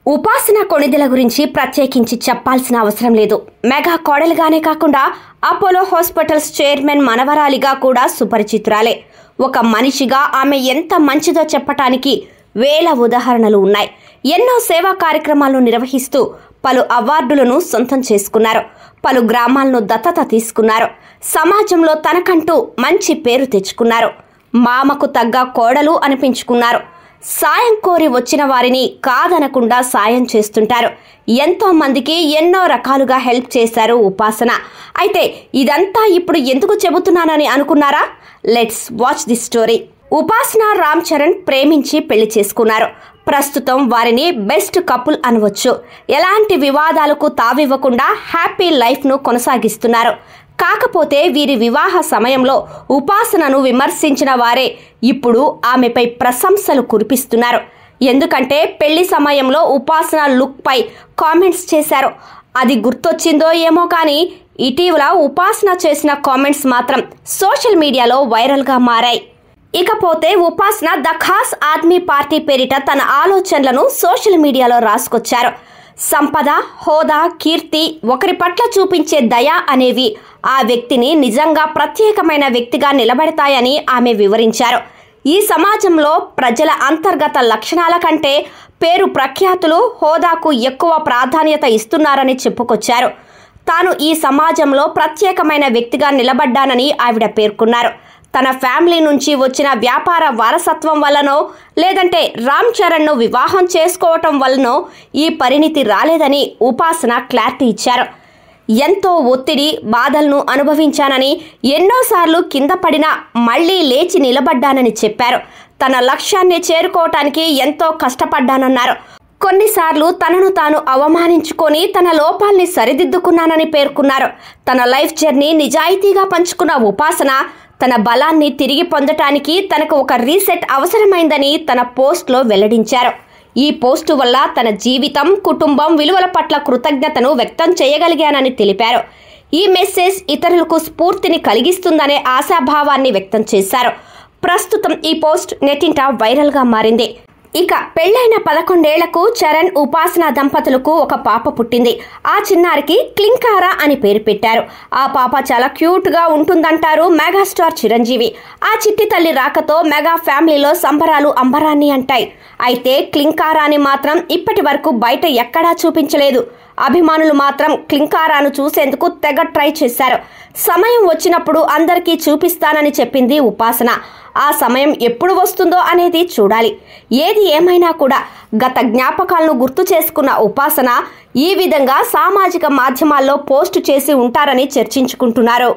ఉపాసన కొణిదెల గురించి ప్రత్యేకించి చెప్పాల్సిన అవసరం లేదు. మెగా కోడలుగానే కాకుండా అపోలో హాస్పిటల్స్ చైర్మన్ మనవరాలిగా కూడా సుపరిచితురాలే. ఒక మనిషిగా ఆమె ఎంత మంచిదో చెప్పటానికి వేల ఉదాహరణలు ఉన్నాయి. ఎన్నో సేవా కార్యక్రమాలను నిర్వహిస్తూ పలు అవార్డులను సొంతం చేసుకున్నారు. పలు గ్రామాలను దత్తత తీసుకున్నారు. సమాజంలో తనకంటూ మంచి పేరు తెచ్చుకున్నారు. మామకు తగ్గ కోడలు అనిపించుకున్నారు. సాయం కోరి వచ్చిన వారిని కాదనకుండా సాయం చేస్తుంటారు. ఎంతో మందికి ఎన్నో రకాలుగా హెల్ప్ చేశారు ఉపాసన. అయితే ఇదంతా ఇప్పుడు ఎందుకు చెబుతున్నానని అనుకున్నారా? Let's watch the story. ఉపాసన రామ్ చరణ్ ప్రేమించి పెళ్లి చేసుకున్నారు. ప్రస్తుతం వారిని బెస్ట్ కపుల్ అనవచ్చు. ఎలాంటి వివాదాలకు తావివ్వకుండా హ్యాపీ లైఫ్ను కొనసాగిస్తున్నారు. కాకపోతే వీరి వివాహ సమయంలో ఉపాసనను విమర్శించిన వారే ఇప్పుడు ఆమెపై ప్రశంసలు కురిపిస్తున్నారు. ఎందుకంటే పెళ్లి సమయంలో ఉపాసన లుక్ పై కామెంట్స్ చేశారు. అది గుర్తొచ్చిందో ఏమో కానీ ఇటీవల ఉపాసన చేసిన కామెంట్స్ మాత్రం సోషల్ మీడియాలో వైరల్గా మారాయి. ఇకపోతే ఉపాసన ద ఖాస్ ఆద్మీ పార్టీ పేరిట తన ఆలోచనలను సోషల్ మీడియాలో రాసుకొచ్చారు. సంపద, హోదా, కీర్తి, ఒకరి పట్ల చూపించే దయ అనేవి ఆ వ్యక్తిని నిజంగా ప్రత్యేకమైన వ్యక్తిగా నిలబెడతాయని ఆమె వివరించారు. ఈ సమాజంలో ప్రజల అంతర్గత లక్షణాల కంటే పేరు ప్రఖ్యాతులు, హోదాకు ఎక్కువ ప్రాధాన్యత ఇస్తున్నారని చెప్పుకొచ్చారు. తాను ఈ సమాజంలో ప్రత్యేకమైన వ్యక్తిగా నిలబడ్డానని ఆవిడ పేర్కొన్నారు. తన ఫ్యామిలీ నుంచి వచ్చిన వ్యాపార వారసత్వం వల్లనో లేదంటే రామ్ చరణ్ను వివాహం చేసుకోవటం వల్లనో ఈ పరిణితి రాలేదని ఉపాసన క్లారిటీ ఇచ్చారు. ఎంతో ఒత్తిడి, బాధలను అనుభవించానని, ఎన్నోసార్లు కింద పడినా మళ్లీ లేచి నిలబడ్డానని చెప్పారు. తన లక్ష్యాన్ని చేరుకోవటానికి ఎంతో కష్టపడ్డానన్నారు. కొన్నిసార్లు తనను తాను అవమానించుకొని తన లోపాల్ని సరిదిద్దుకున్నానని పేర్కొన్నారు. తన లైఫ్ జర్నీ నిజాయితీగా పంచుకున్న ఉపాసన తన బలాన్ని తిరిగి పొందటానికి తనకు ఒక రీసెట్ అవసరమైందని తన పోస్ట్లో వెల్లడించారు. ఈ పోస్టు వల్ల తన జీవితం, కుటుంబం విలువల పట్ల కృతజ్ఞతను వ్యక్తం చేయగలిగానని తెలిపారు. ఈ మెసేజ్ ఇతరులకు స్ఫూర్తిని కలిగిస్తుందనే ఆశాభావాన్ని వ్యక్తం చేశారు. ప్రస్తుతం ఈ పోస్ట్ నెట్టింట వైరల్గా మారింది. ఇక పెళ్లైన 11 ఏళ్లకు చరణ్, ఉపాసన దంపతులకు ఒక పాప పుట్టింది. ఆ చిన్నారికి క్లింకారా అని పేరు పెట్టారు. ఆ పాప చాలా క్యూట్గా ఉంటుందంటారు మెగాస్టార్ చిరంజీవి. ఆ చిట్టి తల్లి రాకతో మెగా ఫ్యామిలీలో సంబరాలు అంబరాన్ని అంటాయి. అయితే క్లింకారాని మాత్రం ఇప్పటి వరకు బయట ఎక్కడా చూపించలేదు. అభిమానులు మాత్రం క్లింకారాను చూసేందుకు తెగ ట్రై చేశారు. సమయం వచ్చినప్పుడు అందరికీ చూపిస్తానని చెప్పింది ఉపాసన. ఆ సమయం ఎప్పుడు వస్తుందో అనేది చూడాలి. ఏది ఏమైనా కూడా గత జ్ఞాపకాలను గుర్తు చేసుకున్న ఉపాసన ఈ విధంగా సామాజిక మాధ్యమాల్లో పోస్టు చేసి ఉంటారని చర్చించుకుంటున్నారు.